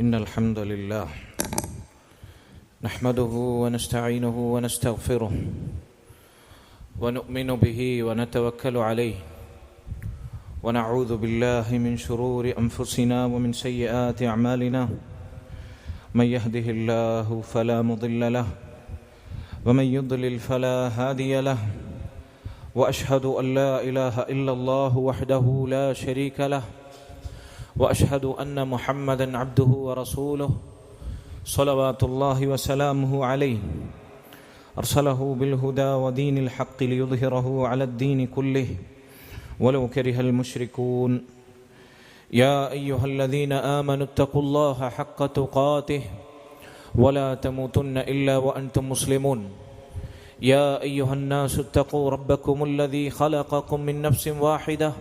إن الحمد لله نحمده ونستعينه ونستغفره ونؤمن به ونتوكل عليه ونعوذ بالله من شرور أنفسنا ومن سيئات أعمالنا من يهده الله فلا مضل له ومن يضلل فلا هادي له وأشهد أن لا إله إلا الله وحده لا شريك له وأشهد أن محمدًا عبده ورسوله صلوات الله وسلامه عليه أرسله بالهدى ودين الحق ليظهره على الدين كله ولو كره المشركون يا أيها الذين آمنوا اتقوا الله حق تقاته ولا تموتن إلا وأنتم مسلمون يا أيها الناس اتقوا ربكم الذي خلقكم من نفس واحدة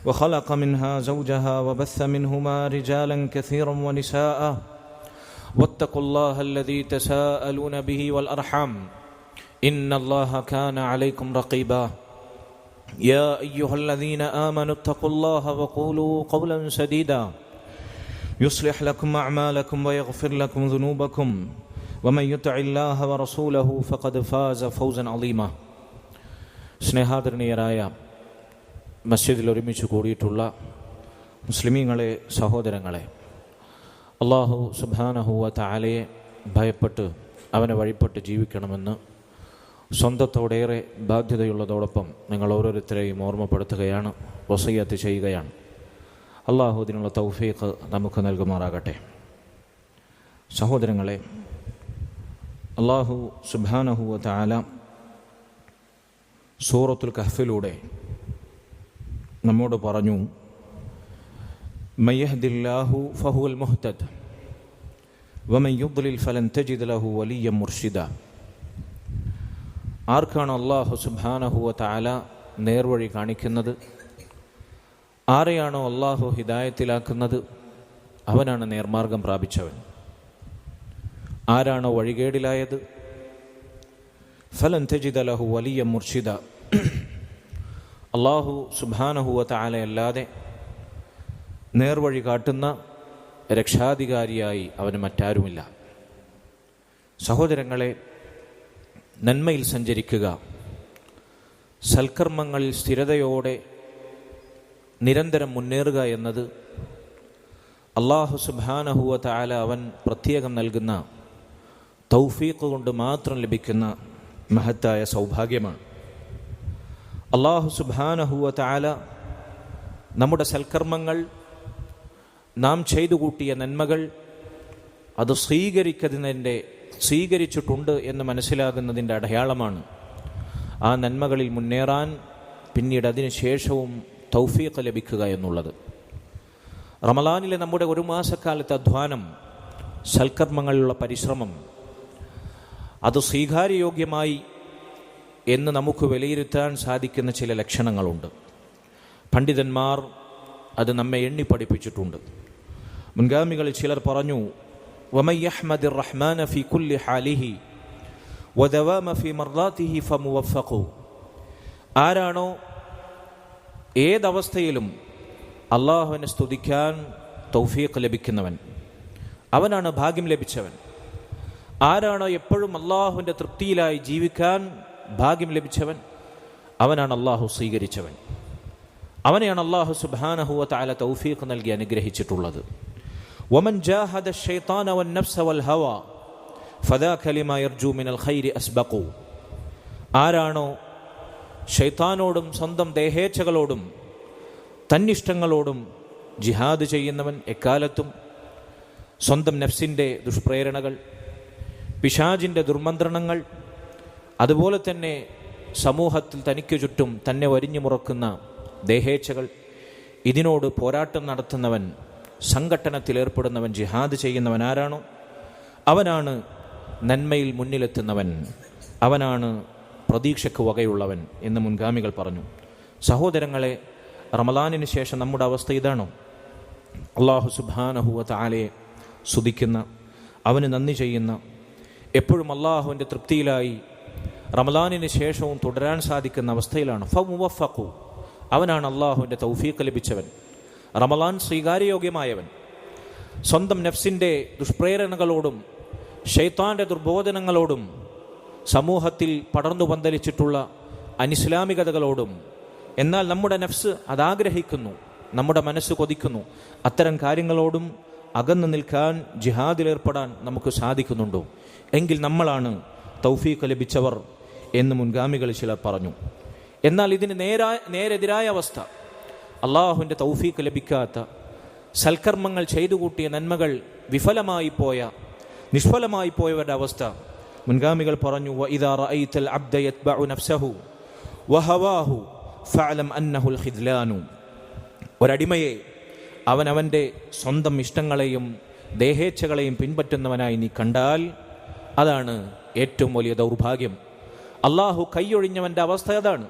وخلق منها زوجها وبث منهما رجالا كثيرا ونساء واتقوا الله الذي تساءلون به والأرحام إن الله كان عليكم رقيبا يا أيها الذين آمنوا اتقوا الله وقولوا قولا سديدا يصلح لكم أعمالكم ويغفر لكم ذنوبكم ومن يطع الله ورسوله فقد فاز فوزا عظيما. സ്നേഹാദരണീയരായ മസ്ജിദിൽ ഒരുമിച്ച് കൂടിയിട്ടുള്ള മുസ്ലിമീങ്ങളെ, സഹോദരങ്ങളെ, അല്ലാഹു സുബ്ഹാനഹു വ തആലയെ ഭയപ്പെട്ട് അവനെ വഴിപ്പെട്ട് ജീവിക്കണമെന്ന് സ്വന്തത്തോടേറെ ബാധ്യതയുള്ളതോടൊപ്പം നിങ്ങൾ ഓരോരുത്തരെയും ഓർമ്മപ്പെടുത്തുകയാണ്, വസിയ്യത്ത് ചെയ്യുകയാണ്. അല്ലാഹു ഇതിനുള്ള തൗഫീഖ് നമുക്ക് നൽകുമാറാകട്ടെ. സഹോദരങ്ങളെ, അല്ലാഹു സുബ്ഹാനഹു വ തആല സൂറത്തുൽ കഹ്ഫിലൂടെ നമ്മോട് പറഞ്ഞു, മൻ യഹ്ദില്ലാഹു ഫഹുവൽ മുഹ്തദ് വമൻ യുദ്ലിൽ ഫലൻ തജിദ് ലഹു വലിയ്യൻ മുർഷിദ. ആർക്കാണ് അല്ലാഹു സുബ്ഹാനഹു വ തആല നേർവഴി കാണിക്കുന്നത്, ആരെയാണോ അല്ലാഹു ഹിദായത്തിലാക്കുന്നത്, അവനാണ് നേർമാർഗം പ്രാപിച്ചവൻ. ആരാണോ വഴികേടിലായത്, ഫലൻ തജിദ് ലഹു വലിയ്യൻ മുർഷിദ, അല്ലാഹു സുബ്ഹാനഹു വ തആല അല്ലാതെ നേർവഴി കാട്ടുന്ന രക്ഷാധികാരിയായി അവന് മറ്റാരുമില്ല. സഹോദരങ്ങളെ, നന്മയിൽ സഞ്ചരിക്കുക, സൽക്കർമ്മങ്ങളിൽ സ്ഥിരതയോടെ നിരന്തരം മുന്നേറുക എന്നത് അല്ലാഹു സുബ്ഹാനഹു വ തആല അവൻ പ്രത്യേകം നൽകുന്ന തൗഫീഖ് കൊണ്ട് മാത്രം ലഭിക്കുന്ന മഹത്തായ സൗഭാഗ്യമാണ്. അല്ലാഹു സുബ്ഹാനഹു വ തആല നമ്മുടെ നാം ചെയ്തു കൂട്ടിയ നന്മകൾ അത് സ്വീകരിച്ചിട്ടുണ്ട് എന്ന് മനസ്സിലാകുന്നതിൻ്റെ അടയാളമാണ് ആ നന്മകളിൽ മുന്നേറാൻ പിന്നീട് അതിന് ശേഷവും തൗഫീഖ് ലഭിക്കുക എന്നുള്ളത്. റമളാനിലെ നമ്മുടെ ഒരു മാസക്കാലത്തെ അധ്വാനം, സൽക്കർമ്മങ്ങളിലുള്ള പരിശ്രമം, അത് സ്വീകാര്യയോഗ്യമായി എന്ന് നമുക്ക് വിലയിരുത്താൻ സാധിക്കുന്ന ചില ലക്ഷണങ്ങളുണ്ട്. പണ്ഡിതന്മാർ അത് നമ്മെ എണ്ണി പഠിപ്പിച്ചിട്ടുണ്ട്. മുൻഗാമികളിൽ ചിലർ പറഞ്ഞു, വമൻ യഹ്മദിർ റഹ്മാന ഫീ കുല്ലി ഹാലിഹി വദവാമ ഫീ മർദാതിഹി ഫമുവഫഖു. ആരാണോ ഏതവസ്ഥയിലും അള്ളാഹുവിനെ സ്തുതിക്കാൻ തൗഫീഖ് ലഭിക്കുന്നവൻ, അവനാണ് ഭാഗ്യം ലഭിച്ചവൻ. ആരാണോ എപ്പോഴും അള്ളാഹുവിൻ്റെ തൃപ്തിയിലായി ജീവിക്കാൻ ഭാഗ്യം ലഭിച്ചവൻ, അവനാണ് അള്ളാഹു സ്വീകരിച്ചവൻ. അവനെയാണ് അല്ലാഹു സുബ്ഹാനഹു വ തആല തൗഫീഖ് നൽകി അനുഗ്രഹിച്ചിട്ടുള്ളത്. വമൻ ജാഹദ അശ്ശൈത്താന വന്നഫ്സ വൽഹവ ഫദാക ലിമാ യർജു മിനൽ ഖൈരി അസ്ബഖു. ആരാണോ ശൈത്താനോടും സ്വന്തം ദേഹേച്ഛകളോടും തന്നിഷ്ടങ്ങളോടും ജിഹാദ് ചെയ്യുന്നവൻ, എക്കാലത്തും സ്വന്തം നഫ്സിൻ്റെ ദുഷ്പ്രേരണകൾ, പിശാചിൻ്റെ ദുർമന്ത്രണങ്ങൾ, അതുപോലെ തന്നെ സമൂഹത്തിൽ തനിക്ക് ചുറ്റും തന്നെ വരിഞ്ഞു മുറക്കുന്ന ദേഹേച്ഛകൾ, ഇതിനോട് പോരാട്ടം നടത്തുന്നവൻ, സംഘട്ടനത്തിലേർപ്പെടുന്നവൻ, ജിഹാദ് ചെയ്യുന്നവൻ ആരാണോ അവനാണ് നന്മയിൽ മുന്നിലെത്തുന്നവൻ, അവനാണ് പ്രതീക്ഷയ്ക്ക് വകയുള്ളവൻ എന്ന് മുൻഗാമികൾ പറഞ്ഞു. സഹോദരങ്ങളെ, റമളാനിന് ശേഷം നമ്മുടെ അവസ്ഥ ഇതാണോ? അല്ലാഹു സുബ്ഹാനഹു വ തആലയെ സ്തുതിക്കുന്ന, അവന് നന്ദി ചെയ്യുന്ന, എപ്പോഴും അള്ളാഹുവിൻ്റെ തൃപ്തിയിലായി റമളാനിന് ശേഷവും തുടരാൻ സാധിക്കുന്ന അവസ്ഥയിലാണ്. ഫമുവഫഖു, അവനാണ് അള്ളാഹുവിൻ്റെ തൗഫീഖ് ലഭിച്ചവൻ, റമളാൻ സ്വീകാര്യയോഗ്യമായവൻ. സ്വന്തം നഫ്സിൻ്റെ ദുഷ്പ്രേരണകളോടും ശൈത്താൻ്റെ ദുർബോധനങ്ങളോടും സമൂഹത്തിൽ പടർന്നു പന്തലിച്ചിട്ടുള്ള അനിസ്ലാമികതകളോടും. എന്നാൽ നമ്മുടെ നഫ്സ് അതാഗ്രഹിക്കുന്നു, നമ്മുടെ മനസ്സ് കൊതിക്കുന്നു. അത്തരം കാര്യങ്ങളോടും അകന്നു നിൽക്കാൻ, ജിഹാദിലേർപ്പെടാൻ നമുക്ക് സാധിക്കുന്നുണ്ടോ? എങ്കിൽ നമ്മളാണ് തൗഫീഖ് ലഭിച്ചവർ എന്ന് മുൻഗാമികൾ ചിലർ പറഞ്ഞു. എന്നാൽ ഇതിന് നേരെതിരായ അവസ്ഥ, അള്ളാഹുവിൻ്റെ തൗഫീഖ് ലഭിക്കാത്ത, സൽക്കർമ്മങ്ങൾ ചെയ്തു കൂട്ടിയ നന്മകൾ നിഷ്ഫലമായി പോയവരുടെ അവസ്ഥ മുൻഗാമികൾ പറഞ്ഞു. വഇദാ റഅയ്തൽ അബ്ദ യത്ബഉ നഫ്സഹു വഹവാഹു ഫഅലം അന്നഹുൽ ഖിദ്ലാനു. ഒരടിമയെ അവനവൻ്റെ സ്വന്തം ഇഷ്ടങ്ങളെയും ദേഹേച്ഛകളെയും പിൻപറ്റുന്നവനായി നീ കണ്ടാൽ അതാണ് ഏറ്റവും വലിയ ദൗർഭാഗ്യം. അള്ളാഹു കൈയൊഴിഞ്ഞവൻ്റെ അവസ്ഥ അതാണ്.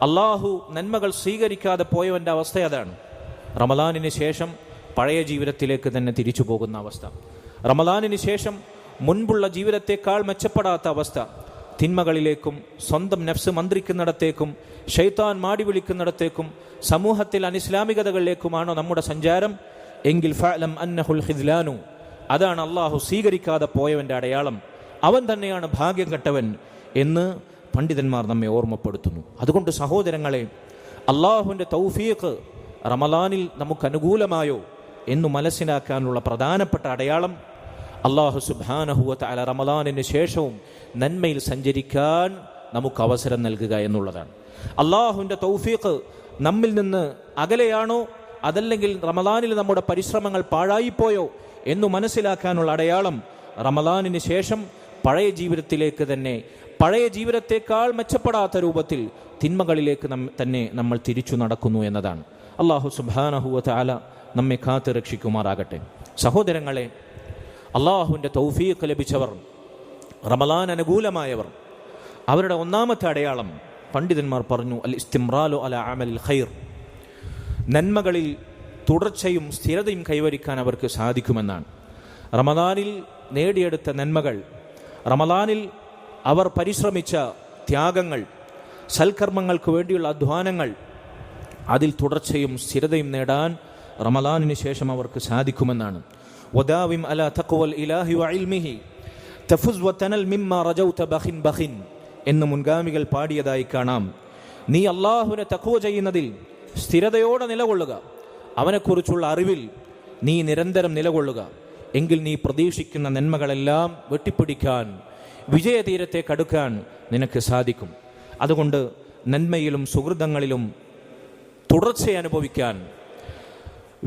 അള്ളാഹു നന്മകൾ സ്വീകരിക്കാതെ പോയവൻ്റെ അവസ്ഥ അതാണ്. റമദാനിന് ശേഷം പഴയ ജീവിതത്തിലേക്ക് തന്നെ തിരിച്ചു പോകുന്ന അവസ്ഥ, റമദാനിന് ശേഷം മുൻപുള്ള ജീവിതത്തെക്കാൾ മെച്ചപ്പെടാത്ത അവസ്ഥ, തിന്മകളിലേക്കും സ്വന്തം നഫ്സ് മന്ത്രിക്കുന്നിടത്തേക്കും ശൈത്താൻ മാടി വിളിക്കുന്നിടത്തേക്കും സമൂഹത്തിൽ അനിസ്ലാമികതകളിലേക്കുമാണോ നമ്മുടെ സഞ്ചാരം? എങ്കിൽ ഫഅലം അന്നഹുൽ ഖിദ്ലാനു, അതാണ് അള്ളാഹു സ്വീകരിക്കാതെ പോയവൻ്റെ അടയാളം. അവൻ തന്നെയാണ് ഭാഗ്യം കെട്ടവൻ എന്ന് പണ്ഡിതന്മാർ നമ്മെ ഓർമ്മപ്പെടുത്തുന്നു. അതുകൊണ്ട് സഹോദരങ്ങളെ, അള്ളാഹുവിൻ്റെ തൗഫീഖ് റമദാനിൽ നമുക്ക് അനുകൂലമായോ എന്ന് മനസ്സിലാക്കാനുള്ള പ്രധാനപ്പെട്ട അടയാളം അള്ളാഹു സുബ്ഹാനഹു വ തആല റമദാനിന് ശേഷവും നന്മയിൽ സഞ്ചരിക്കാൻ നമുക്ക് അവസരം നൽകുക എന്നുള്ളതാണ്. അള്ളാഹുവിൻ്റെ തൗഫീഖ് നമ്മിൽ നിന്ന് അകലെയാണോ, അതല്ലെങ്കിൽ റമദാനിൽ നമ്മുടെ പരിശ്രമങ്ങൾ പാഴായിപ്പോയോ എന്നു മനസ്സിലാക്കാനുള്ള അടയാളം റമദാനിന് ശേഷം പഴയ ജീവിതത്തിലേക്ക് തന്നെ, പഴയ ജീവിതത്തെക്കാൾ മെച്ചപ്പെടാത്ത രൂപത്തിൽ തിന്മകളിലേക്ക് തന്നെ നമ്മൾ തിരിച്ചു നടക്കുന്നു എന്നതാണ്. അള്ളാഹു സുബ്ഹാനഹു വ തആല നമ്മെ കാത്ത് രക്ഷിക്കുമാറാകട്ടെ. സഹോദരങ്ങളെ, അള്ളാഹുവിൻ്റെ തൗഫീഖ് ലഭിച്ചവർ, റമദാൻ അനുകൂലമായവർ, അവരുടെ ഒന്നാമത്തെ അടയാളം പണ്ഡിതന്മാർ പറഞ്ഞു അൽ ഇസ്തിംറാലു അല അമലിൽ ഖൈർ. നന്മകളിൽ തുടർച്ചയും സ്ഥിരതയും കൈവരിക്കാൻ അവർക്ക് സാധിക്കുമെന്നാണ്. റമദാനിൽ നേടിയെടുത്ത നന്മകൾ, റമദാനിൽ അവർ പരിശ്രമിച്ച ത്യാഗങ്ങൾ, സൽക്കർമ്മങ്ങൾക്ക് വേണ്ടിയുള്ള അധ്വാനങ്ങൾ, അതിൽ തുടർച്ചയും സ്ഥിരതയും നേടാൻ റമദാനിന് ശേഷം അവർക്ക് സാധിക്കുമെന്നാണ്. വദാവിം അലാ തഖ്വൽ ഇലാഹി വഇൽമിഹി തഫുസ് വതനൽ മിമ്മാ റജൗത ബഖിൻ ബഖിൻ എന്ന് മുൻഗാമികൾ പാടിയതായി കാണാം. നീ അള്ളാഹുവിനെ തഖ്വ ചെയ്യുന്നതിൽ സ്ഥിരതയോടെ നിലകൊള്ളുക, അവനെക്കുറിച്ചുള്ള അറിവിൽ നീ നിരന്തരം നിലകൊള്ളുക, എങ്കിൽ നീ പ്രതീക്ഷിക്കുന്ന നന്മകളെല്ലാം വെട്ടിപ്പിടിക്കാൻ, വിജയതീരത്തേക്കടുക്കാൻ നിനക്ക് സാധിക്കും. അതുകൊണ്ട് നന്മയിലും സുഹൃതങ്ങളിലും തുടർച്ച അനുഭവിക്കാൻ,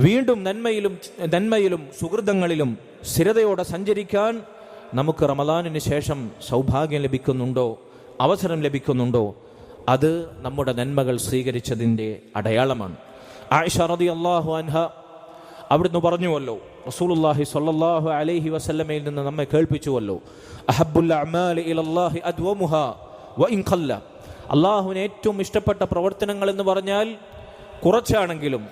വീണ്ടും നന്മയിലും സുഹൃതങ്ങളിലും സ്ഥിരതയോടെ സഞ്ചരിക്കാൻ നമുക്ക് റമദാനിന് ശേഷം സൗഭാഗ്യം ലഭിക്കുന്നുണ്ടോ, അവസരം ലഭിക്കുന്നുണ്ടോ? അത് നമ്മുടെ നന്മകൾ സ്വീകരിച്ചതിൻ്റെ അടയാളമാണ്. ആയിഷ റളിയല്ലാഹു അൻഹ അവിടുന്ന് പറഞ്ഞുവല്ലോ, റസൂലുള്ളാഹി സ്വല്ലല്ലാഹു അലൈഹി വസല്ലമയിൽ നിന്ന് നമ്മെ കേൾപ്പിച്ചുവല്ലോ, അഹബ്ബുൽ അഅമാലി ഇലല്ലാഹി അദ്വമുഹാ വഇൻ ഖല്ല. അള്ളാഹുവിന് ഏറ്റവും ഇഷ്ടപ്പെട്ട പ്രവർത്തനങ്ങൾ എന്ന് പറഞ്ഞാൽ കുറച്ചാണെങ്കിലും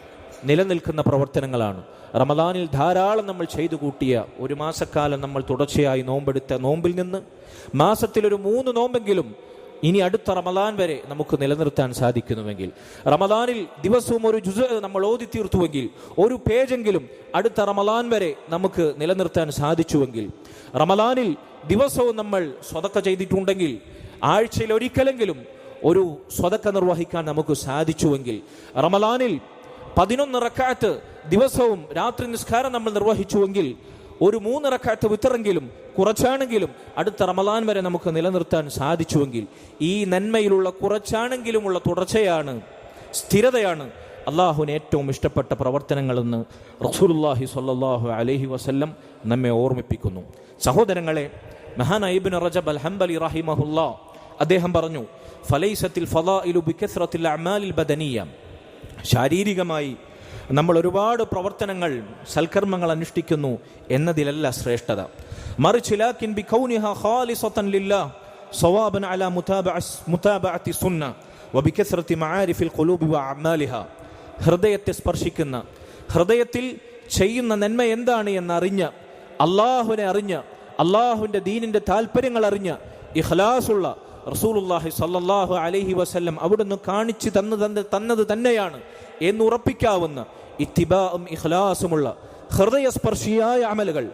നിലനിൽക്കുന്ന പ്രവർത്തനങ്ങളാണ്. റമദാനിൽ ധാരാളം നമ്മൾ ചെയ്തു കൂട്ടിയ, ഒരു മാസക്കാലം നമ്മൾ തുടർച്ചയായി നോമ്പെടുത്ത നോമ്പിൽ നിന്ന് മാസത്തിലൊരു 3 നോമ്പെങ്കിലും ഇനി അടുത്ത റമദാൻ വരെ നമുക്ക് നിലനിർത്താൻ സാധിക്കുന്നുവെങ്കിൽ, റമദാനിൽ ദിവസവും ഒരു ജുസ് നമ്മൾ ഓതി തീർത്തുവെങ്കിൽ, ഒരു പേജെങ്കിലും അടുത്ത റമദാൻ വരെ നമുക്ക് നിലനിർത്താൻ സാധിച്ചുവെങ്കിൽ, റമദാനിൽ ദിവസവും നമ്മൾ സ്വതക്ക ചെയ്തിട്ടുണ്ടെങ്കിൽ ആഴ്ചയിൽ ഒരിക്കലെങ്കിലും ഒരു സ്വതക്ക നിർവഹിക്കാൻ നമുക്ക് സാധിച്ചുവെങ്കിൽ, റമദാനിൽ 11 റക്അത്ത് ദിവസവും രാത്രി നിസ്കാരം നമ്മൾ നിർവഹിച്ചുവെങ്കിൽ, ഒരു 3 റക്അത്ത് വിത്തറെങ്കിലും കുറച്ചാണെങ്കിലും അടുത്ത റമദാൻ വരെ നമുക്ക് നിലനിർത്താൻ സാധിച്ചുവെങ്കിൽ, ഈ നന്മയിലുള്ള കുറച്ചാണെങ്കിലുമുള്ള തുടർച്ചയാണ്, സ്ഥിരതയാണ് അള്ളാഹുവിന് ഏറ്റവും ഇഷ്ടപ്പെട്ട പ്രവർത്തനങ്ങളെന്ന് റസൂലുള്ളാഹി സ്വല്ലല്ലാഹു അലൈഹി വസല്ലം നമ്മെ ഓർമ്മിപ്പിക്കുന്നു. സഹോദരങ്ങളെ, മഹാനായ ഇബ്നു റജബ് അൽ ഹംബലി റഹിമഹുല്ലാ അദ്ദേഹം പറഞ്ഞു, ഫലൈസത്തിൽ ഫളാഇലു ബികസ്റത്തിൽ അഅമാലിൽ ബദനിയ. ശാരീരികമായി നമ്മൾ ഒരുപാട് പ്രവർത്തനങ്ങൾ, സൽക്കർമ്മങ്ങൾ അനുഷ്ഠിക്കുന്നു എന്നതിലല്ല ശ്രേഷ്ഠത, മറിച്ച് ലാകിൻ ബികൗനിഹാ ഖാലിസതൻ ലില്ലാഹ് സവാബൻ അലാ മുതാബഅത്തി സുന്ന വബികസ്റത്തി മആരിഫിൽ ഖുലൂബി വഅഅമാലിഹാ. ഹൃദയത്തെ സ്പർശിക്കുന്ന, ഹൃദയത്തിൽ ചെയ്യുന്ന നന്മ എന്താണ് എന്നറിഞ്ഞ്, അള്ളാഹുവിനെ അറിഞ്ഞ്, അള്ളാഹുവിൻ്റെ ദീനിൻ്റെ താല്പര്യങ്ങൾ അറിഞ്ഞ്, ഇഖ്ലാസുള്ള റസൂലുള്ളാഹി സ്വല്ലല്ലാഹു അലൈഹി വസല്ലം അവിടുന്ന് കാണിച്ചു തന്നത് തന്നെയാണ് എന്നുറപ്പിക്കാവുന്ന ഇത്തിബാഉം ഇഖ്ലാസുമുള്ള ഹൃദയസ്പർശിയായ അമലുകൾ,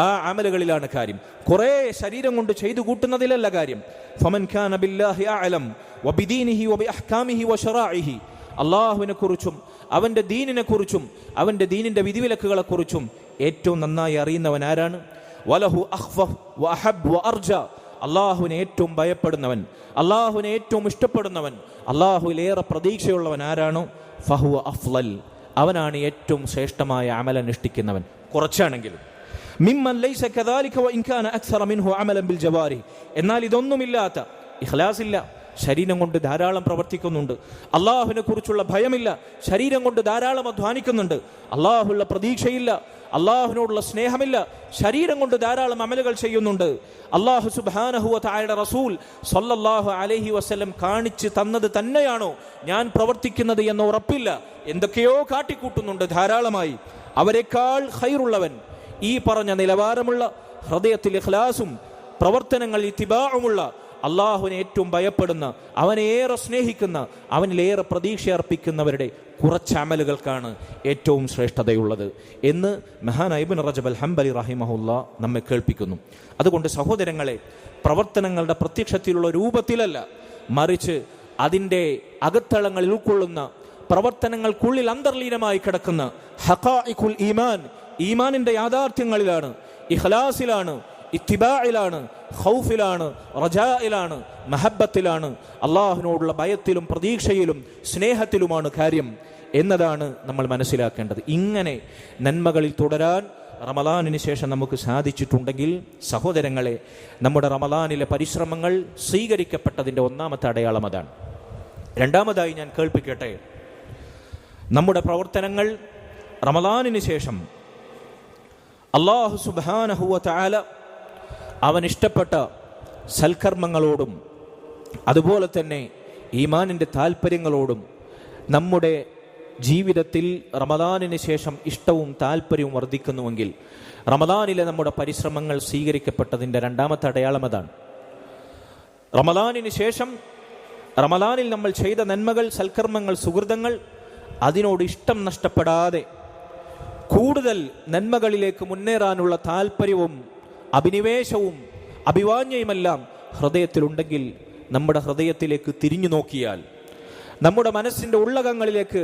ആ അമലുകളിലാണ് കാര്യം. കുറേ ശരീരം കൊണ്ട് ചെയ്തു കൂട്ടുന്നതിലല്ല കാര്യം. ഫമൻ കാന ബില്ലാഹി അഅലം വബിദീനിഹി വബിഅഹ്കാമിഹി വശറാഇഹി, അല്ലാഹുവിനെ കുറിച്ചും അവന്റെ ദീനിനെ കുറിച്ചും അവന്റെ ദീനിന്റെ വിധിവിലക്കുകളെ കുറിച്ചും ഏറ്റവും നന്നായി അറിയുന്നവൻ ആരാണ്? വലഹു അഖ്ഫഫ് വഅഹബ് വഅർജ, അല്ലാഹുവിനെ ഏറ്റവും ഭയപ്പെടുന്നവൻ, അല്ലാഹുവിനെ ഏറ്റവും ഇഷ്ടപ്പെടുന്നവൻ, അല്ലാഹുവിലേറെ പ്രതീക്ഷയുള്ളവൻ ആരാണോ ഫഹുവ അഫ്ളൽ, അവനാണ് ഏറ്റവും ശ്രേഷ്ഠമായ അമലനുഷ്ഠിക്കുന്നവൻ, കുറച്ചാണെങ്കിലും. മിമ്മൻ ലൈസ കദാലിക വഇൻ കാന അക്സറ മിൻഹു അമലൻ ബിൽ ജവാരി, എന്നാൽ ഇതൊന്നുമില്ലാത്ത, ഇഖ്ലാസില്ല, ശരീരം കൊണ്ട് ധാരാളം പ്രവർത്തിക്കുന്നുണ്ട്, അള്ളാഹുവിനെ കുറിച്ചുള്ള ഭയമില്ല, ശരീരം കൊണ്ട് ധാരാളം അധ്വാനിക്കുന്നുണ്ട്, അള്ളാഹുള്ള പ്രതീക്ഷയില്ല, അള്ളാഹുവിനോടുള്ള സ്നേഹമില്ല, ശരീരം കൊണ്ട് ധാരാളം അമലുകൾ ചെയ്യുന്നുണ്ട്, അള്ളാഹു സുബ്ഹാനഹു വ തആലയുടെ റസൂൽ സ്വല്ലല്ലാഹു അലൈഹി വസല്ലം കാണിച്ച് തന്നത് തന്നെയാണോ ഞാൻ പ്രവർത്തിക്കുന്നത് എന്ന് ഉറപ്പില്ല, എന്തൊക്കെയോ കാട്ടിക്കൂട്ടുന്നുണ്ട് ധാരാളമായി, അവരെക്കാൾ ഖൈറുള്ളവൻ, ഈ പറഞ്ഞ നിലവാരമുള്ള ഹൃദയത്തിൽ ഇഖ്ലാസും പ്രവർത്തനങ്ങളിൽ ഇത്തിബാഉമുള്ള, അള്ളാഹുവിനെ ഏറ്റവും ഭയപ്പെടുന്ന, അവനെ ഏറെ സ്നേഹിക്കുന്ന, അവനിലേറെ പ്രതീക്ഷ അർപ്പിക്കുന്നവരുടെ കുറച്ച് അമലുകൾക്കാണ് ഏറ്റവും ശ്രേഷ്ഠതയുള്ളത് എന്ന് മഹാനായ ഇബ്നു റജബ് അൽ ഹംബലി റഹിമഹുല്ലാ നമ്മെ കേൾപ്പിക്കുന്നു. അതുകൊണ്ട് സഹോദരങ്ങളെ, പ്രവർത്തനങ്ങളുടെ പ്രത്യക്ഷത്തിലുള്ള രൂപത്തിലല്ല, മറിച്ച് അതിൻ്റെ അകത്തളങ്ങളിൽ ഉൾക്കൊള്ളുന്ന, പ്രവർത്തനങ്ങൾക്കുള്ളിൽ അന്തർലീനമായി കിടക്കുന്ന ഹഖായിഖുൽ ഈമാൻ, ഈമാനിന്റെ യാഥാർത്ഥ്യങ്ങളിലാണ്, ഇഖ്ലാസിലാണ്, ഇത്തിബാഇലാണ്, ഖൗഫിലാണ്, റജായിലാണ്, മഹബ്ബത്തിലാണ്, അള്ളാഹുവിനോടുള്ള ഭയത്തിലും പ്രതീക്ഷയിലും സ്നേഹത്തിലുമാണ് കാര്യം എന്നതാണ് നമ്മൾ മനസ്സിലാക്കേണ്ടത്. ഇങ്ങനെ നന്മകളിൽ തുടരാൻ റമളാനിന് ശേഷം നമുക്ക് സാധിച്ചിട്ടുണ്ടെങ്കിൽ സഹോദരങ്ങളെ, നമ്മുടെ റമളാനിലെ പരിശ്രമങ്ങൾ സ്വീകരിക്കപ്പെട്ടതിൻ്റെ ഒന്നാമത്തെ അടയാളം അതാണ്. രണ്ടാമതായി ഞാൻ കേൾപ്പിക്കട്ടെ, നമ്മുടെ പ്രവർത്തനങ്ങൾ റമളാനിന് ശേഷം അല്ലാഹു സുബ്ഹാനഹു വ തആല അവൻ ഇഷ്ടപ്പെട്ട സൽക്കർമ്മങ്ങളോടും അതുപോലെ തന്നെ ഈമാനിൻ്റെ താല്പര്യങ്ങളോടും നമ്മുടെ ജീവിതത്തിൽ റമദാനിന് ശേഷം ഇഷ്ടവും താല്പര്യവും വർദ്ധിക്കുന്നുവെങ്കിൽ റമദാനിലെ നമ്മുടെ പരിശ്രമങ്ങൾ സ്വീകരിക്കപ്പെട്ടതിൻ്റെ രണ്ടാമത്തെ അടയാളം അതാണ്. റമദാനിന് ശേഷം റമദാനിൽ നമ്മൾ ചെയ്ത നന്മകൾ, സൽക്കർമ്മങ്ങൾ, സുഹൃതങ്ങൾ, അതിനോട് ഇഷ്ടം നഷ്ടപ്പെടാതെ കൂടുതൽ നന്മകളിലേക്ക് മുന്നേറാനുള്ള താല്പര്യവും അഭിനിവേശവും അഭിവാഞ്യയുമെല്ലാം ഹൃദയത്തിലുണ്ടെങ്കിൽ, നമ്മുടെ ഹൃദയത്തിലേക്ക് തിരിഞ്ഞു നോക്കിയാൽ, നമ്മുടെ മനസ്സിൻ്റെ ഉള്ളകങ്ങളിലേക്ക്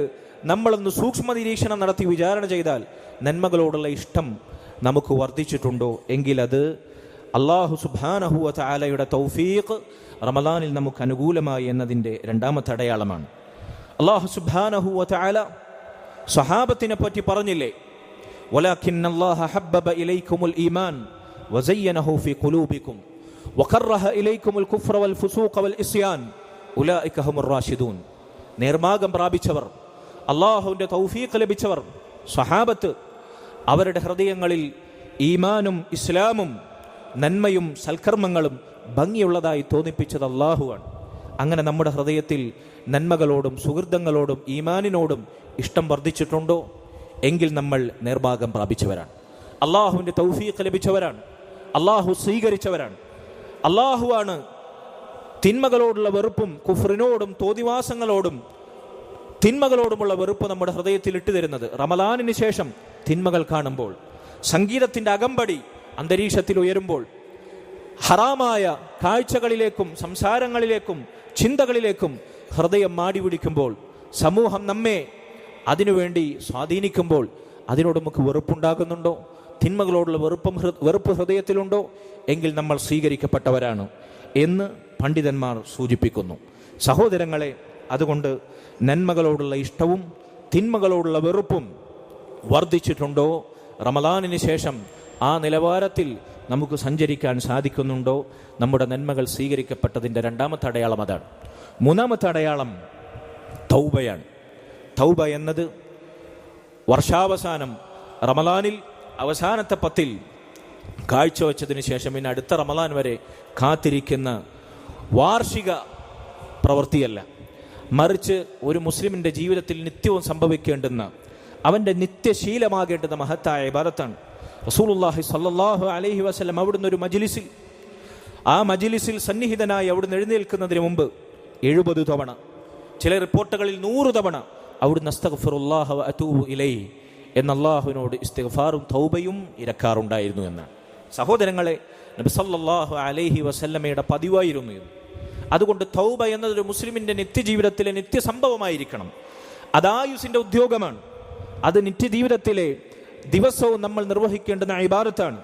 നമ്മളൊന്ന് സൂക്ഷ്മ നിരീക്ഷണം നടത്തി വിചാരണ ചെയ്താൽ നന്മകളോടുള്ള ഇഷ്ടം നമുക്ക് വർദ്ധിച്ചിട്ടുണ്ടോ എങ്കിൽ അത് അല്ലാഹു സുബ്ഹാനഹു വ തആലയുടെ തൗഫീഖ് റമളാനിൽ നമുക്ക് അനുകൂലമായി എന്നതിൻ്റെ രണ്ടാമത്തെ അടയാളമാണ്. അല്ലാഹു സുബ്ഹാനഹു വ തആല സ്വഹാബത്തിനെ പറ്റി പറഞ്ഞില്ലേ, വലാകിന്നല്ലാഹ ഹബ്ബബ ഇലൈക്കുമുൽ ഈമാൻ വസയ്യനഹു ഫീ ഖുലൂബിക്കും വകറഹ ഇലൈക്കുമുൽ കുഫ്ര വൽ ഫുസൂഖ വൽ ഇസ്യാൻ ഉലൈക ഹുമുർ റാഷിദൂൻ. നേർമാർഗ്ഗം പ്രാപിച്ചവർ, അല്ലാഹുവിൻ്റെ തൗഫീഖ് ലഭിച്ചവർ സ്വഹാബത്ത്, അവരുടെ ഹൃദയങ്ങളിൽ ഈമാനും ഇസ്ലാമും നന്മയും സൽക്കർമ്മങ്ങളും ഭംഗിയുള്ളതായി തോന്നിപ്പിച്ചത് അല്ലാഹുവാണ്. അങ്ങനെ നമ്മുടെ ഹൃദയത്തിൽ നന്മകളോടും സുഹൃതങ്ങളോടും ഈമാനിനോടും ഇഷ്ടം വർദ്ധിച്ചിട്ടുണ്ടോ എങ്കിൽ നമ്മൾ നേർഭാഗം പ്രാപിച്ചവരാണ്, അള്ളാഹുവിൻ്റെ തൗഫീഖ് ലഭിച്ചവരാണ്, അള്ളാഹു സ്വീകരിച്ചവരാണ്. അള്ളാഹുവാണ് തിന്മകളോടുള്ള വെറുപ്പും കുഫ്റിനോടും തോന്നിവാസങ്ങളോടും തിന്മകളോടുമുള്ള വെറുപ്പ് നമ്മുടെ ഹൃദയത്തിൽ ഇട്ടുതരുന്നത്. റമളാനിന് ശേഷം തിന്മകൾ കാണുമ്പോൾ, സംഗീതത്തിൻ്റെ അകമ്പടി അന്തരീക്ഷത്തിൽ ഉയരുമ്പോൾ, ഹറാമായ കാഴ്ചകളിലേക്കും സംസാരങ്ങളിലേക്കും ചിന്തകളിലേക്കും ഹൃദയം മാടി പിടിക്കുമ്പോൾ, സമൂഹം നമ്മെ അതിനുവേണ്ടി സ്വാധീനിക്കുമ്പോൾ അതിനോട് നമുക്ക് വെറുപ്പുണ്ടാകുന്നുണ്ടോ? തിന്മകളോടുള്ള വെറുപ്പ് ഹൃദയത്തിലുണ്ടോ എങ്കിൽ നമ്മൾ സ്വീകരിക്കപ്പെട്ടവരാണ് എന്ന് പണ്ഡിതന്മാർ സൂചിപ്പിക്കുന്നു. സഹോദരങ്ങളെ, അതുകൊണ്ട് നന്മകളോടുള്ള ഇഷ്ടവും തിന്മകളോടുള്ള വെറുപ്പും വർദ്ധിച്ചിട്ടുണ്ടോ? റമളാനിന് ശേഷം ആ നിലവാരത്തിൽ നമുക്ക് സഞ്ചരിക്കാൻ സാധിക്കുന്നുണ്ടോ? നമ്മുടെ നന്മകൾ സ്വീകരിക്കപ്പെട്ടതിൻ്റെ രണ്ടാമത്തെ അടയാളം അതാണ്. മൂന്നാമത്തെ അടയാളം തൗബയാണ്. തൗബ എന്നത് വർഷാവസാനം റമളാനിൽ അവസാനത്തെ 10 കാഴ്ചവെച്ചതിന് ശേഷം പിന്നെ അടുത്ത റമളാൻ വരെ കാത്തിരിക്കുന്ന വാർഷിക പ്രവൃത്തിയല്ല, മറിച്ച് ഒരു മുസ്ലിമിൻ്റെ ജീവിതത്തിൽ നിത്യവും സംഭവിക്കേണ്ടുന്ന, അവൻ്റെ നിത്യശീലമാകേണ്ടുന്ന മഹത്തായ ഇബാദത്താണ്. റസൂലുള്ളാഹി സ്വല്ലല്ലാഹു അലൈഹി വസല്ലം അവിടുന്ന് ഒരു മജ്ലിസിൽ, ആ മജ്ലിസിൽ സന്നിഹിതനായി അവിടുന്ന് എഴുന്നേൽക്കുന്നതിന് മുമ്പ് 70 തവണ, ചില റിപ്പോർട്ടുകളിൽ 100 തവണ അവിടുന്ന് അസ്തഗ്ഫിറുല്ലാഹ വ അതൂബു ഇലൈഹി എന്ന് അള്ളാഹുവിനോട് ഇസ്തിഗ്ഫാറും തൗബയും ഇരക്കാറുണ്ടായിരുന്നു എന്നാണ്. സഹോദരങ്ങളെ, നബി സല്ലല്ലാഹു അലൈഹി വസല്ലമയുടെ പതിവായിരുന്നു ഇത്. അതുകൊണ്ട് തൗബ എന്നതൊരു മുസ്ലിമിൻ്റെ നിത്യജീവിതത്തിലെ നിത്യസംഭവമായിരിക്കണം. അതായുസിൻ്റെ ഉദ്യോഗമാണ്. അത് നിത്യജീവിതത്തിലെ ദിവസവും നമ്മൾ നിർവഹിക്കേണ്ടുന്ന ഇബാദത്താണ്.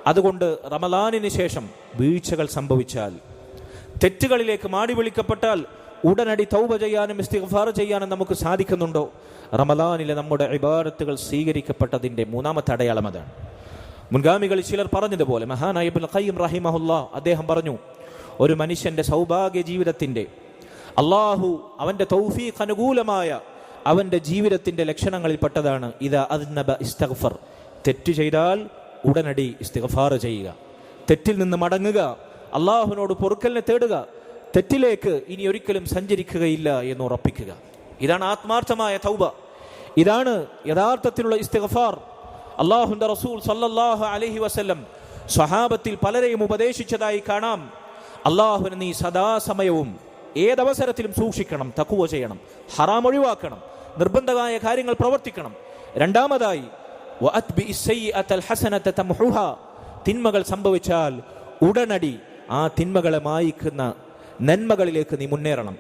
അതുകൊണ്ട് റമളാനിന് ശേഷം വീഴ്ചകൾ സംഭവിച്ചാൽ, തെറ്റുകളിലേക്ക് മാടി വിളിക്കപ്പെട്ടാൽ ഉടനടി തൗബ ചെയ്യാനും ഇസ്തിഗ്ഫാർ ചെയ്യാനും നമുക്ക് സാധിക്കുന്നുണ്ടോ? റമളാനിലെ നമ്മുടെ ഇബാദത്തുകൾ സ്വീകരിക്കപ്പെട്ടതിൻ്റെ മൂന്നാമത്തെ അടയാളം അതാണ്. മുൻഗാമികളിൽ ചിലർ പറഞ്ഞതുപോലെ മഹാനായ ഇബ്നുൽ ഖയ്യിം റഹിമഹുല്ലാഹ് അദ്ദേഹം പറഞ്ഞു, ഒരു മനുഷ്യന്റെ സൗഭാഗ്യ ജീവിതത്തിൻ്റെ, അള്ളാഹു അവൻ്റെ തൗഫീഖ് അനുകൂലമായ അവൻ്റെ ജീവിതത്തിൻ്റെ ലക്ഷണങ്ങളിൽപ്പെട്ടതാണ് ഇദാ അദ്നബ ഇസ്തഗ്ഫർ. തെറ്റ് ചെയ്താൽ ഉടനടി ഇസ്തിഗ്ഫാർ ചെയ്യുക, തെറ്റിൽ നിന്ന് മടങ്ങുക, അള്ളാഹുവിനോട് പൊറുക്കലിനെ തേടുക, തെറ്റിലേക്ക് ഇനി ഒരിക്കലും സഞ്ചരിക്കുകയില്ല എന്ന് ഉറപ്പിക്കുക. ഇതാണ് ആത്മാർത്ഥമായ തൗബ. ഇതാണ് യഥാർത്ഥത്തിലുള്ള ഇസ്തിഗ്ഫാർ. അള്ളാഹുവിൻ്റെ റസൂൽ സല്ലല്ലാഹു അലൈഹി വസല്ലം സ്വഹാബത്തിൽ പലരെയും ഉപദേശിച്ചതായി കാണാം. അള്ളാഹുവിനെ നീ സദാസമയവും ഏതവസരത്തിലും സൂക്ഷിക്കണം, തഖ്വ ചെയ്യണം, ഹറാം ഒഴിവാക്കണം, നിർബന്ധമായ കാര്യങ്ങൾ പ്രവർത്തിക്കണം. രണ്ടാമതായി തിന്മകൾ സംഭവിച്ചാൽ ഉടനടി ആ തിന്മകളെ മായ്ക്കുന്ന നന്മകളിലേക്ക് നീ മുന്നേറണം.